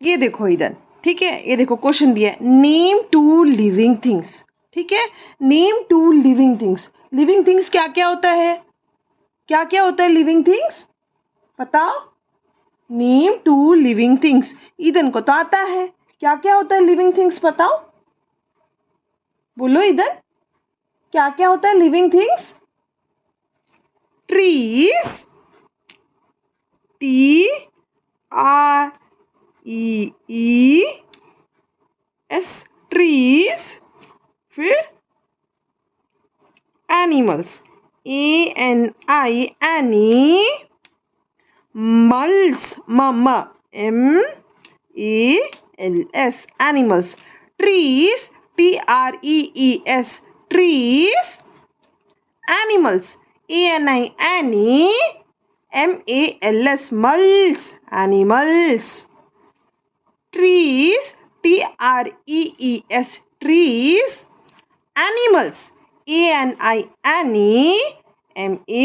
ये देखो इधर, ठीक है, ये देखो क्वेश्चन दिया है, नेम टू लिविंग थिंग्स, ठीक है, name two living things. Living things क्या क्या होता है, क्या क्या होता है लिविंग थिंग्स, बताओ। नेम टू लिविंग थिंग्स, ईदन को तो आता है, क्या क्या होता है लिविंग थिंग्स बताओ, बोलो इधर, क्या क्या होता है living things. Trees, T R E E S, trees, फिर animals, A N I animals, um M A L S, animals, trees, T R E E S, trees, animals, A N I any M A L S, mals, animals, trees, T R E E S, trees, animals, A N I N E M A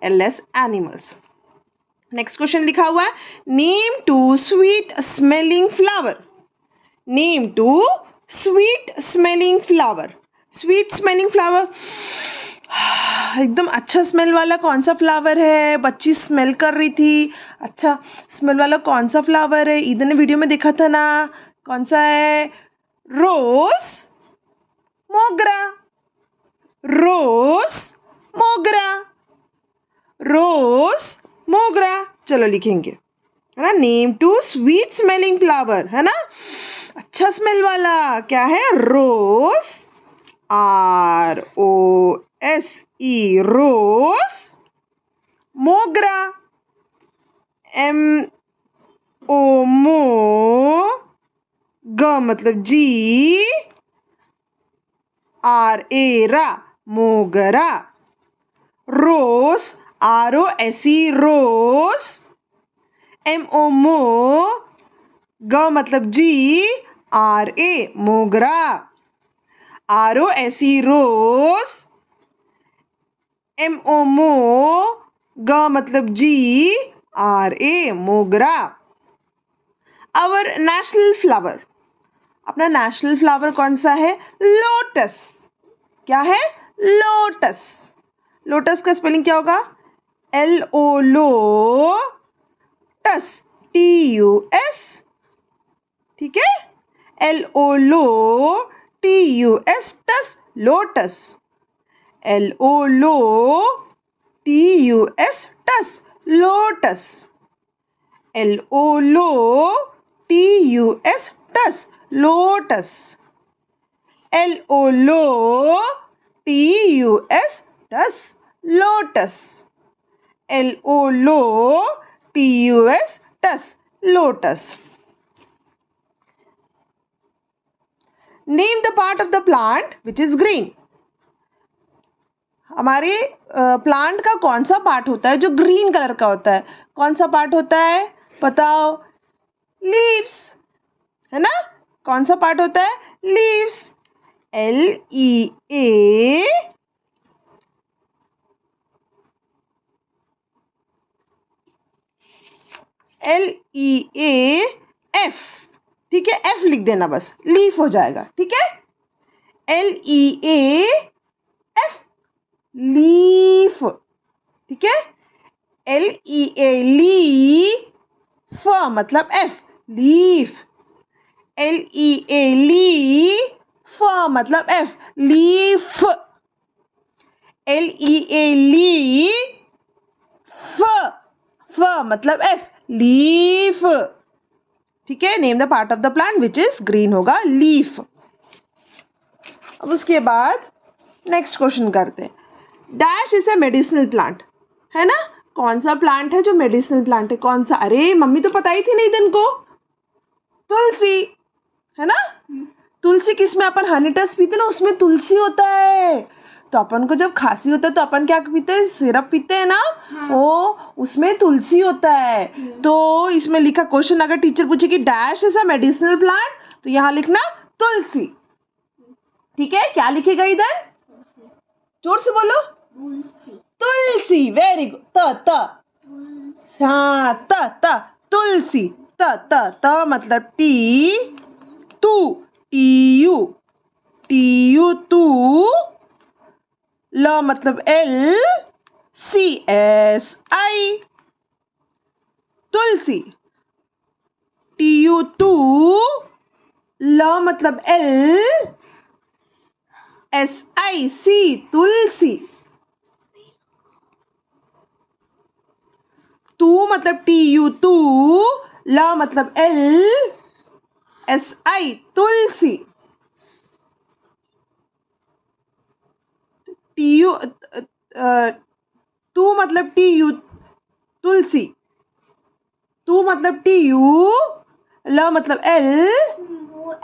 L S, animals. Next question लिखा हुआ है, name two sweet smelling flower, name two sweet smelling flower, sweet smelling flower, एकदम अच्छा smell वाला कौन सा flower है, बच्ची स्मेल कर रही थी, अच्छा स्मेल वाला कौन सा फ्लावर है, ईद ने वीडियो में देखा था ना, कौन सा है, रोज, मोगरा, रोज, मोगरा, रोज, मोगरा, चलो लिखेंगे, है ना, name two sweet smelling flower, है ना, अच्छा स्मेल वाला क्या है, रोज, आर ओ एस ई, रोज, मोगरा, एम ओ मो, ग मतलब जी, आर ए रा, मोगरा, रोज, आर ओ एस ई, रोज, एम ओ मो, ग मतलब जी, आर ए, मोगरा, आर ओ एस ई, रोज, एम ओ मो, ग मतलब जी, आर ए, मोगरा। आवर नेशनल फ्लावर, अपना नेशनल फ्लावर कौन सा है, लोटस, क्या है, लोटस, लोटस का स्पेलिंग क्या होगा, एल ओ लो टस, टी यू एस, ठीक है, एल ओ लो टी यू एस, टस, लोटस, एल ओ लो टी यू एस, टस, लोटस, एल ओ लो टी यू एस, टस, लोटस, एल ओ लो टी यू एस, टस, लोटस, एल ओ लो T U S, टस, lotus. Name the part of the plant which is green, हमारे plant का कौन सा part होता है जो ग्रीन कलर का होता है, कौन सा पार्ट होता है बताओ, लीव्स, है ना, कौन सा पार्ट होता है, leaves, L E A L E A F, ठीक है, एफ लिख देना बस, लीफ हो जाएगा, ठीक है, L E A F, leaf, ठीक है, एल ई ए ली, फ मतलब एफ, लीफ, एल ई ए ली, फ मतलब एफ, लीफ, एल ई ए ली, फ, फ मतलब एफ, लीफ, ठीक है, name the part of the plant which is green होगा, लीफ। अब उसके बाद नेक्स्ट क्वेश्चन करते हैं, dash is a medicinal plant, है ना, कौन सा प्लांट है जो मेडिसिनल प्लांट है, कौन सा, अरे मम्मी तो पता ही थी नहीं दिन को, तुलसी, है ना, तुलसी किसमें, अपन हनी टच पीते ना, उसमें तुलसी होता है, तो अपन को जब खांसी होता है तो अपन क्या पीते हैं, सिरप पीते हैं ना, वो उसमें तुलसी होता है, तो इसमें लिखा क्वेश्चन अगर टीचर पूछे कि dash is a medicinal plant, तो यहाँ लिखना तुलसी, ठीक है, क्या लिखेगा इधर, जोर से बोलो, तुलसी, वेरी गुड, त हाँ त तुलसी, त त त मतलब टी, तू, टी यू टू, ल मतलब L, C S I, tulsi, T U two, ल मतलब एल, एस आई सी, तुलसी, तू मतलब टी यू टू, ल मतलब L, S I, tulsi, T you, तू मतलब टी यू, तुलसी, तू मतलब टी यू, ल मतलब L,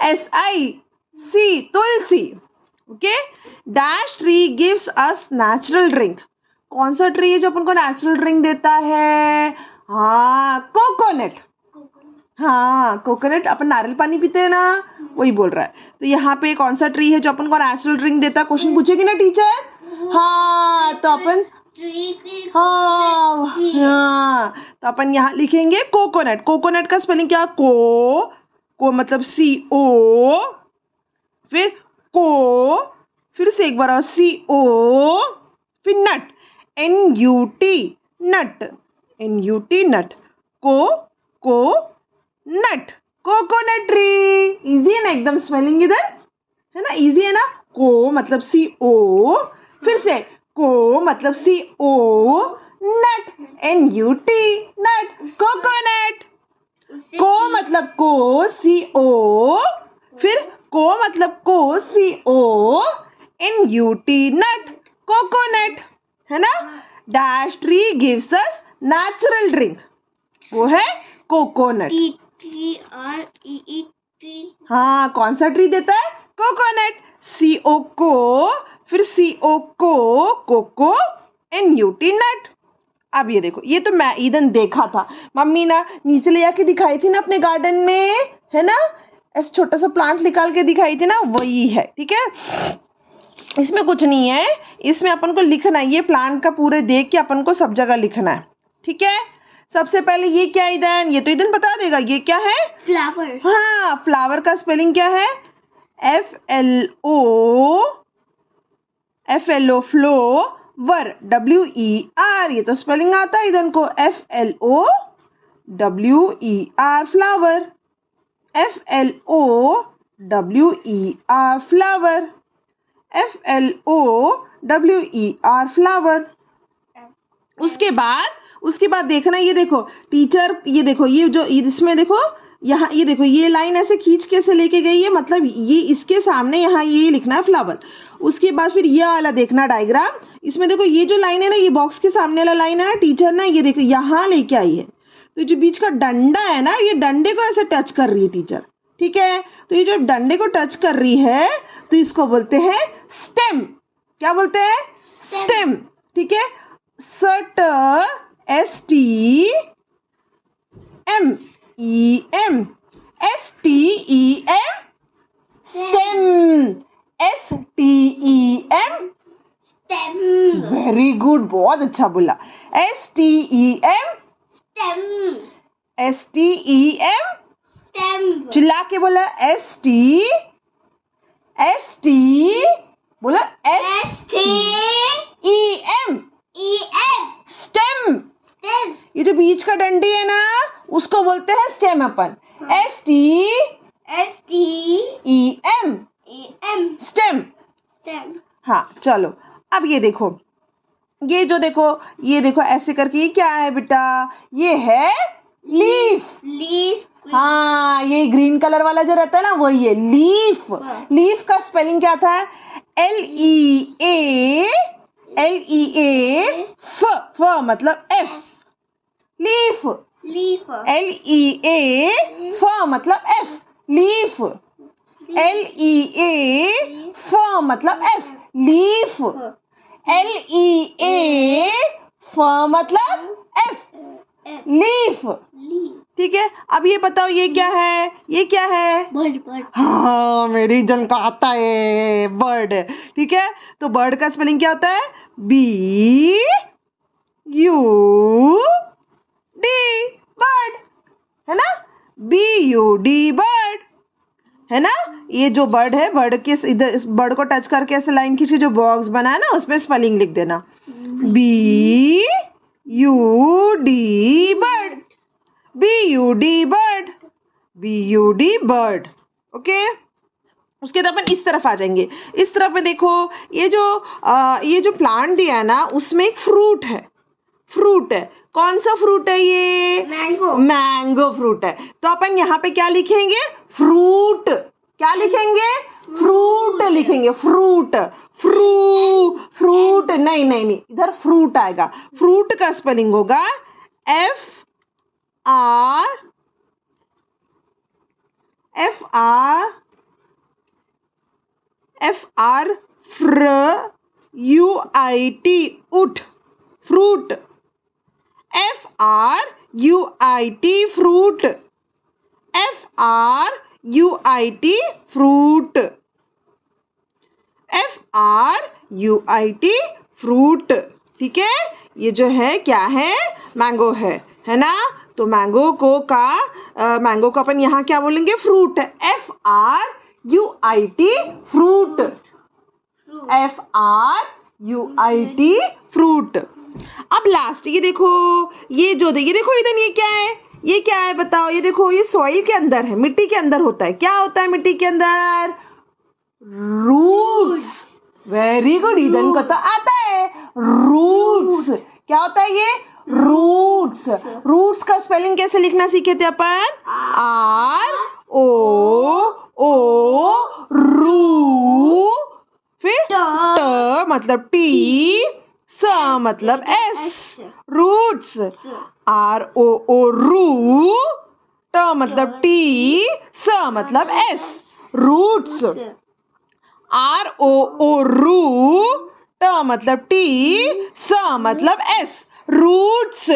S I C, tulsi. Okay, dash tree gives us natural drink. कौन सा ट्री है जो अपन को नेचुरल ड्रिंक देता है? हाँ, कोकोनट। हाँ, कोकोनट, अपन नारियल पानी पीते हैं ना, वही बोल रहा है। तो यहाँ पे कौन सा ट्री है जो अपन को नेचुरल ड्रिंक देता है? क्वेश्चन पूछेगी ना टीचर। हाँ, तो अपन हाँ तो अपन यहाँ लिखेंगे कोकोनट। कोकोनट का स्पेलिंग क्या? को मतलब CO, फिर फिर से एक बार और CO, फिर नट, NUT, नट, NUT, को नट, कोकोनट ट्री। इजी है ना एकदम स्पेलिंग, इधर है ना, इजी है ना। को मतलब CO, फिर से को मतलब CO, नट, NUT, नट, कोकोनट। को मतलब को CO, फिर को मतलब को CO, NUT, नट, कोकोनट, है ना। Dash tree gives us natural drink, वो है कोकोनट। हाँ, कौन सा ट्री देता है? कोकोनट। CO को, फिर CO कोको, NUT नट। अब ये देखो, ये तो मैं ईदन देखा था, मम्मी ना नीचे ले जाके दिखाई थी ना अपने गार्डन में, है ना, ऐसे छोटा सा प्लांट निकाल के दिखाई थी ना, वही है। ठीक है, इसमें कुछ नहीं है, इसमें अपन को लिखना है, ये प्लांट का पूरे देख के अपन को सब जगह लिखना है। ठीक है, सबसे पहले ये क्या ईदन? ये तो ईदन बता देगा, ये क्या है? फ्लावर। हाँ, फ्लावर का स्पेलिंग क्या है? FLO फ्लो, वर, WER। ये तो स्पेलिंग आता है इधर को, FLOWER flower, FLOWER flower, FLOWER flower. उसके बाद देखना, ये देखो टीचर, ये देखो, ये जो इसमें देखो, यहाँ ये देखो, ये लाइन ऐसे खींच के ऐसे लेके गई है, मतलब ये इसके सामने यहाँ ये लिखना है फ्लावर। उसके बाद फिर ये वाला देखना डायग्राम, इसमें देखो ये जो लाइन है ना, ये बॉक्स के सामने वाला लाइन है ना, टीचर ना ये देखो यहाँ लेके आई है, तो जो बीच का डंडा है ना, ये डंडे को ऐसे टच कर रही है टीचर। ठीक है, तो ये जो डंडे को टच कर रही है, तो इसको बोलते हैं स्टेम। क्या बोलते हैं? स्टेम। ठीक है, STEM, STEM, STEM। Very good, बहुत अच्छा बोला। STEM, चिल्ला के बोला ST, बोला STEM, स्टेम। ये जो बीच का डंडी है ना, उसको बोलते हैं स्टेम अपन। STEM, stem. हाँ, चलो अब ये देखो, ये जो देखो, ये देखो ऐसे करके, ये क्या है बेटा? ये है लीफ। हाँ, ये ग्रीन कलर वाला जो रहता है ना, वही है लीफ। लीफ का स्पेलिंग क्या था? LEA, फ मतलब F, लीफ। LEA, फ मतलब F, लीफ। LEA, फ मतलब F, लीफ। LEA, फ मतलब F, लीफ। ठीक है, अब ये बताओ, ये क्या है? ये क्या है? बर्ड। हाँ, मेरी जन का आता है, बर्ड। ठीक है, तो बर्ड का स्पेलिंग क्या होता है? BUD, बर्ड, है ना। BUD बर्ड, है ना। ये जो बर्ड है, बर्ड के इधर इस बर्ड को टच करके ऐसे लाइन खींच के जो बॉक्स बना है ना, उसमें स्पेलिंग लिख देना, BUD bird, BUD bird, BUD bird. Okay, उसके बाद अपन इस तरफ आ जाएंगे। इस तरफ में देखो, ये जो प्लांट दिया है ना, उसमें एक फ्रूट है, फ्रूट है। कौन सा फ्रूट है ये? मैंगो। मैंगो फ्रूट है। तो अपन यहाँ पे क्या लिखेंगे? फ्रूट। क्या लिखेंगे? फ्रूट लिखेंगे, फ्रूट। फ्रूट नहीं नहीं नहीं, इधर फ्रूट आएगा। फ्रूट का स्पेलिंग होगा FRUIT, उठ, fruit. FRUIT, fruit. FRUIT, fruit. FRUIT, fruit. ठीक है, ये जो है क्या है? मैंगो है ना। तो मैंगो को अपन यहाँ क्या बोलेंगे? फ्रूट है। FRUIT, fruit. FRUIT, fruit. अब लास्ट ये देखो, ये देखो इधर, ये क्या है? ये क्या है बताओ? ये देखो, ये सॉइल के अंदर है, मिट्टी के अंदर होता है। क्या होता है मिट्टी के अंदर? रूट्स। वेरी गुड, ईदन को तो आता है। रूट्स। क्या होता है ये? रूट्स। रूट्स का स्पेलिंग कैसे लिखना सीखे थे अपन? ROO, रू, फिर ट मतलब टी, स मतलब एस, रूट्स। ROO, रू, ट मतलब टी, स मतलब एस, रूट्स। ROO, रू, ट मतलब टी, स मतलब एस, रूट्स।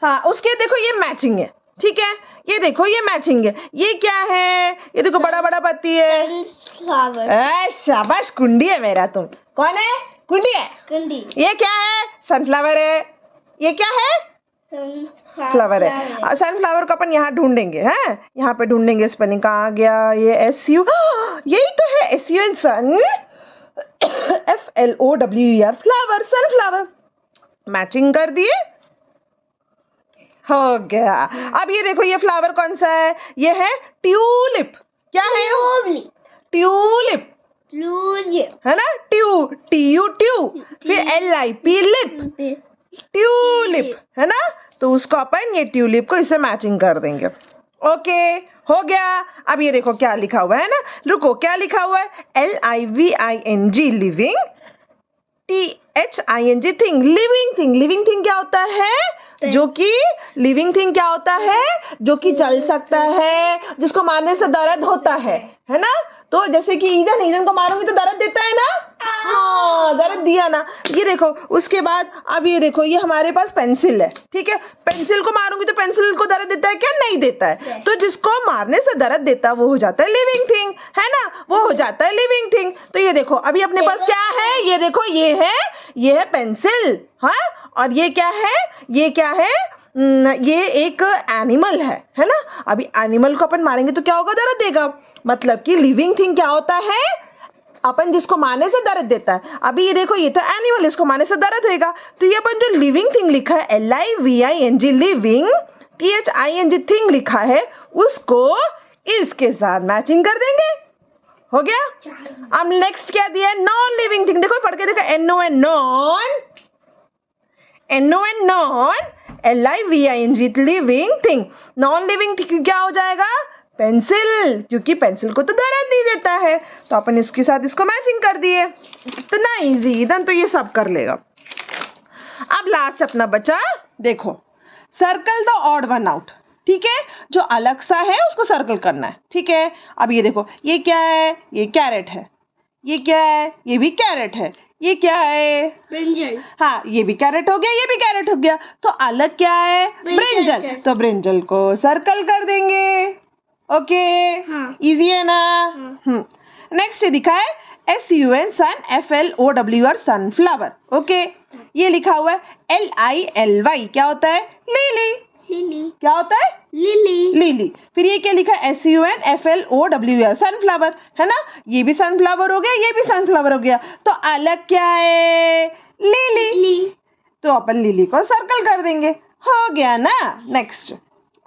हाँ, उसके देखो ये मैचिंग है। ठीक है, ये देखो ये मैचिंग है। ये क्या है? ये देखो बड़ा बड़ा पत्ती है। शाबाश, कुंडी है मेरा। तुम कौन है? कुंडी है। कुंडी। ये क्या है? सनफ्लावर है। ये क्या है? फ्लावर है। सनफ्लावर को अपन यहाँ ढूंढेंगे, हैं? यहाँ पे ढूंढेंगे स्पेलिंग। कहाँ गया ये? SU, यही तो है, SUN, सन। FLOWER, flower, sunflower. मैचिंग कर दिए, हो गया। अब ये देखो, ये फ्लावर कौन सा है? ये है ट्यूलिप। क्या है? ट्यूलिप, है ना। TU, फिर LIP, लिप, ट्यूलिप, है ना। तो उसको अपन, ये ट्यूलिप को इससे मैचिंग कर देंगे। ओके, हो गया। अब ये देखो क्या लिखा हुआ है ना, रुको, क्या लिखा हुआ है? LIVING, living, THING, thing, living thing. Living thing क्या होता है? जो कि लिविंग थिंग क्या होता है? जो कि चल सकता है, जिसको मारने से दर्द होता है ना। तो जैसे कि ईदन को मारूंगी तो दर्द देता है ना। हाँ, दर्द दिया ना। ये देखो, उसके बाद अब ये देखो, ये हमारे पास पेंसिल है। ठीक है, पेंसिल को मारूंगी तो पेंसिल को दर्द देता है क्या? नहीं देता है। तो जिसको मारने से दर्द देता है वो हो जाता है लिविंग थिंग, है ना। वो हो जाता है लिविंग थिंग। तो ये देखो, अभी अपने पास क्या है? ये देखो, ये है पेंसिल। हाँ, और ये क्या है? ये एक एनिमल है ना। अभी एनिमल को अपन मारेंगे तो क्या होगा? दर्द देगा। मतलब कि लिविंग थिंग क्या होता है? अपन जिसको मारने से दर्द देता है। अभी ये देखो, ये तो एनिमल, इसको मारने से दर्द होएगा। तो ये अपन जो लिविंग थिंग लिखा है, LIVING, लिविंग, THING, थिंग लिखा है, उसको इसके साथ मैचिंग कर देंगे। हो गया। अब नेक्स्ट क्या दिया है? Non living thing. देखो, पढ़ के देखो, NON, non, LIVING, living thing. Non living thing क्या हो जाएगा? पेंसिल, क्योंकि पेंसिल को तो दर्द नहीं देता है। तो अपन इसके साथ इसको मैचिंग कर दिए। इतना इजी, इधर तो ये सब कर लेगा। अब लास्ट अपना बचा, देखो, circle the odd one out. ठीक है, जो अलग सा है उसको सर्कल करना है। ठीक है, अब ये देखो, ये क्या है? ये कैरेट है। ये क्या है? ये भी कैरेट है। ये क्या है? ब्रिंजल। हाँ, ये भी कैरेट हो गया, ये भी कैरेट हो गया। तो अलग क्या है? ब्रिंजल। तो ब्रिंजल को सर्कल कर देंगे। ओके, इजी है ना। नेक्स्ट ये दिखा है SUN, सन, FLOWER, सनफ्लावर। ओके, ये लिखा हुआ है LILY, क्या होता है? लिली। लिली। क्या होता है? लिली। लिली। फिर ये क्या लिखा है? SUNFLOWER, सनफ्लावर, है ना? ये भी सनफ्लावर हो गया, ये भी सनफ्लावर हो गया, तो अलग क्या है? लिली। तो अपन लिली को सर्कल कर देंगे, हो गया ना। नेक्स्ट,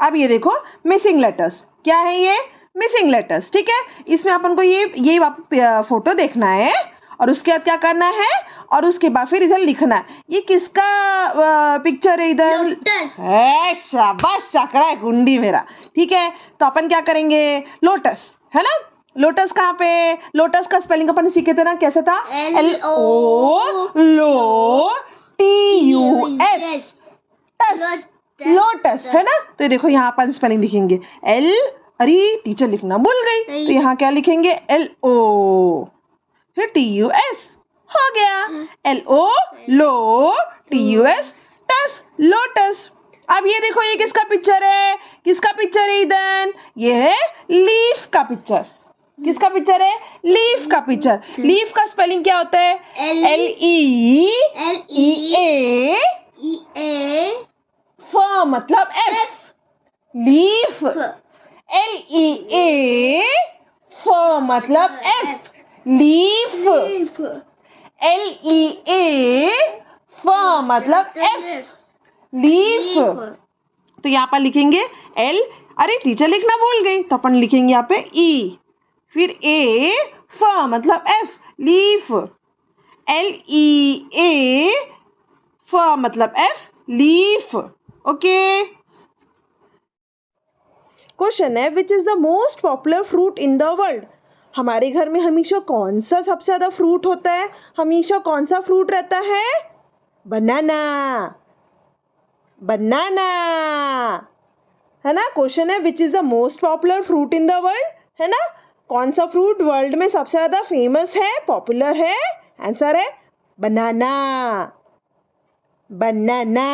अब ये देखो मिसिंग लेटर्स। क्या है ये? मिसिंग लेटर्स, ठीक है। इसमें अपन को ये फोटो देखना है और उसके बाद क्या करना है, और उसके बाद फिर इधर लिखना है। ये किसका पिक्चर है इधर? लोटस। शाबाश, चाकड़ा है गुंडी मेरा। ठीक है, तो अपन क्या करेंगे? लोटस, है ना? लोटस कहाँ पे? लोटस का स्पेलिंग अपन सीखे थे ना, कैसे था? LOTUS, लोटस, है ना? तो देखो यहाँ अपन स्पेलिंग लिखेंगे अरे टीचर लिखना भूल गई, तो यहाँ क्या लिखेंगे? LO, फिर TUS, हो गया। LOTUS, टस, लोटस। अब ये देखो, ये किसका पिक्चर है? किसका पिक्चर है इधर? ये है लीफ का पिक्चर। किसका पिक्चर है? लीफ का पिक्चर। लीफ का स्पेलिंग क्या होता है? LEEA, फ मतलब F, लीफ। LEA, फ मतलब F, लीफ। LEA, फ मतलब F, लीफ। तो यहाँ पर लिखेंगे L, अरे टीचर लिखना भूल गई, तो अपन लिखेंगे यहाँ पे E, फिर A, फ मतलब F, लीफ। LEA, फ मतलब F, लीफ। ओके। क्वेश्चन है, which is the most popular fruit in the world? हमारे घर में हमेशा कौन सा सबसे ज्यादा फ्रूट होता है? हमेशा कौन सा फ्रूट रहता है? बनाना, बनाना, है ना? क्वेश्चन है, which is the most popular fruit in the world, है ना? कौन सा फ्रूट वर्ल्ड में सबसे ज्यादा फेमस है, पॉपुलर है? आंसर है बनाना, बनाना।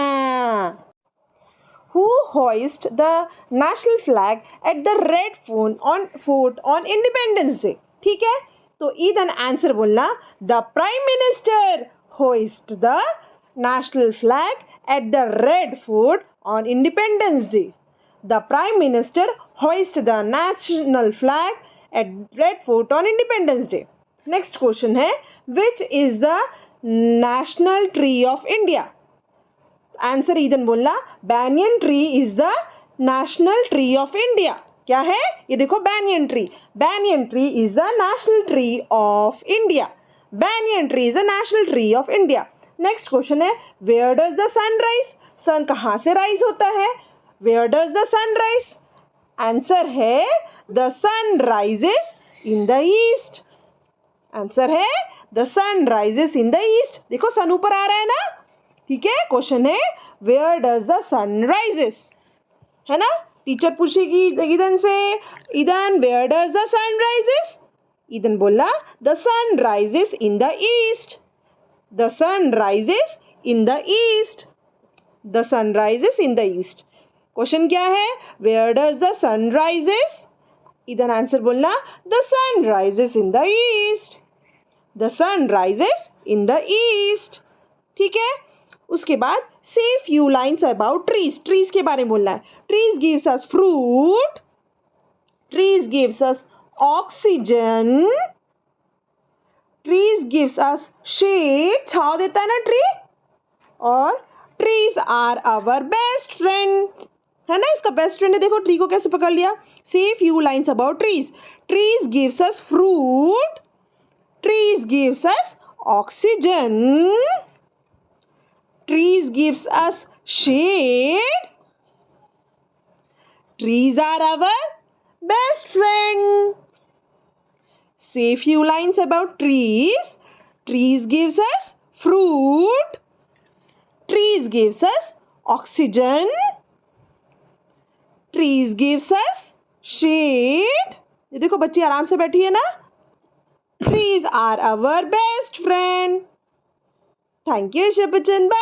Who hoist the national flag at the red fort on Independence Day? ठीक है, तो इधर आंसर बोलना, the Prime Minister hoist the national flag at the red fort on Independence Day. The Prime Minister hoist the national flag at red fort on Independence Day. Next question है, which is the national tree of India? Answer इधर बोलना, banyan tree is the national tree of India. क्या है? ये देखो banyan tree, banyan tree is the national tree of India, banyan tree is the national tree of India. Next question है, where does the sun rise? Sun कहाँ से rise होता है? Where does the sun rise? Answer है the sun rises in the east. Answer है the sun rises in the east. देखो सन ऊपर आ रहा है ना, ठीक है। क्वेश्चन है, where does the sun rises, है ना? टीचर पूछेगी इधन से, Idhan where does the sun rises? Idhan बोला the sun rises in the east, the sun rises in the east, the sun rises in the east. Question क्या है? Where does the sun rises? Idhan answer बोलना, the sun rises in the east, the sun rises in the east. ठीक है, उसके बाद से few lines about trees. Trees के बारे में बोलना है। Trees gives us fruit, trees gives us oxygen, trees gives us shade, छांव देता है ना ट्री, और trees are our best friend, है ना? इसका बेस्ट फ्रेंड है। देखो ट्री को कैसे पकड़ लिया। से few lines about trees. Trees gives us fruit, trees gives us oxygen, trees gives us shade, trees are our best friend. Say few lines about trees. Trees gives us fruit, trees gives us oxygen, trees gives us shade. ये देखो बच्ची आराम से बैठी है ना। Trees are our best friend. Thank you, Shipachan. Bye.